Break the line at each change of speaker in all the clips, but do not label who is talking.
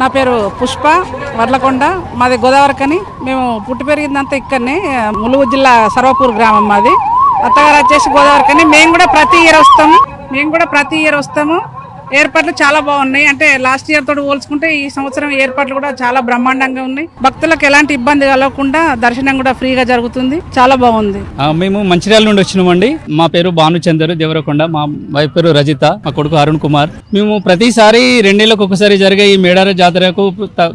నా పేరు పుష్ప వర్లకొండ, మాది గోదావరికని. మేము పుట్టి పెరిగిందంతా ఇక్కడనే, ములుగు జిల్లా సర్వపూర్ గ్రామం మాది. అత్తగారు వచ్చేసి గోదావరికని. మేము కూడా ప్రతి ఇయర్ వస్తాము. ఏర్పాట్లు చాలా బాగున్నాయి. అంటే లాస్ట్ ఇయర్ తోటి పోల్చుకుంటే ఈ సంవత్సరం ఏర్పాట్లు కూడా చాలా బ్రహ్మాండంగా ఉన్నాయి. భక్తులకు ఎలాంటి ఇబ్బంది కలగకుండా దర్శనం కూడా ఫ్రీగా జరుగుతుంది. చాలా బాగుంది.
మేము మంచిర్యాల నుండి వచ్చినామండి. మా పేరు భానుచందర్ దేవరకొండ, మా వైఫ్ పేరు రజిత, మా కొడుకు అరుణ్ కుమార్. మేము ప్రతిసారి 2 నెలలకు ఒకసారి జరిగే ఈ మేడార జాతరకు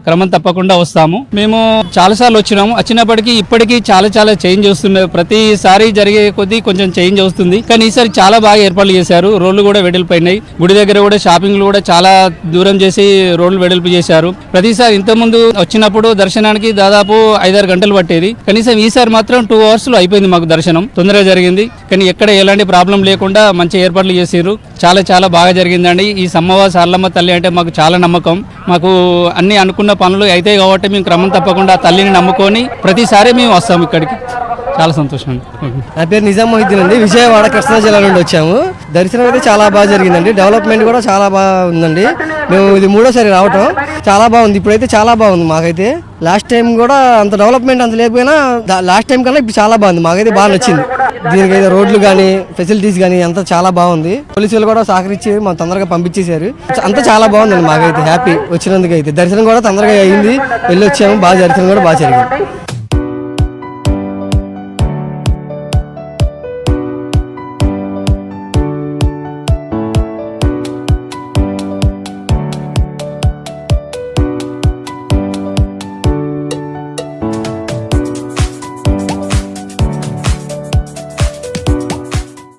క్రమం తప్పకుండా వస్తాము. మేము చాలా సార్లు వచ్చినప్పటికీ ఇప్పటికీ చాలా చేంజ్ వస్తున్నాయి. ప్రతిసారి జరిగే కొద్దీ కొంచెం చేంజ్ వస్తుంది. కానీ ఈసారి చాలా బాగా ఏర్పాట్లు చేశారు. రోడ్లు కూడా వెడల్పోయినాయి. గుడి దగ్గర కూడా షాపింగ్లు కూడా చాలా దూరం చేసి రోడ్లు వెడల్పు చేశారు. ప్రతిసారి ఇంతకుముందు వచ్చినప్పుడు దర్శనానికి దాదాపు 5-6 గంటలు పట్టేది. కనీసం ఈసారి మాత్రం 2 hours లో అయిపోయింది. మాకు దర్శనం తొందరగా జరిగింది. కానీ ఎక్కడ ఎలాంటి ప్రాబ్లం లేకుండా మంచి ఏర్పాట్లు చేసారు. చాలా బాగా జరిగిందండి. ఈ సమ్మవ సారలమ్మ తల్లి అంటే మాకు చాలా నమ్మకం. మాకు అన్ని అనుకున్న పనులు అయితే కాబట్టి మేము క్రమం తప్పకుండా తల్లిని నమ్ముకొని ప్రతిసారి మేము వస్తాము ఇక్కడికి. చాలా సంతోషం.
నా పేరు నిజాం మొహిద్దీన్ అండి. విజయవాడ కృష్ణా జిల్లా నుండి వచ్చాము. దర్శనం అయితే చాలా బాగా జరిగిందండి. డెవలప్మెంట్ కూడా చాలా బాగా ఉందండి. మేము ఇది 3వ సారి రావటం. చాలా బాగుంది. ఇప్పుడైతే చాలా బాగుంది. మాకైతే లాస్ట్ టైం కూడా అంత డెవలప్మెంట్ అంత లేకపోయినా లాస్ట్ టైం కన్నా ఇప్పుడు చాలా బాగుంది. మాకైతే బాగా నచ్చింది. దీనికైతే రోడ్లు కానీ ఫెసిలిటీస్ కానీ అంతా చాలా బాగుంది. పోలీసులు కూడా సహకరించి మనం తొందరగా పంపించేశారు. అంతా చాలా బాగుందండి. మాకైతే హ్యాపీ వచ్చినందుకు. అయితే దర్శనం కూడా తొందరగా అయింది. వెళ్ళి వచ్చాము. బాగా దర్శనం కూడా బాగా జరిగింది.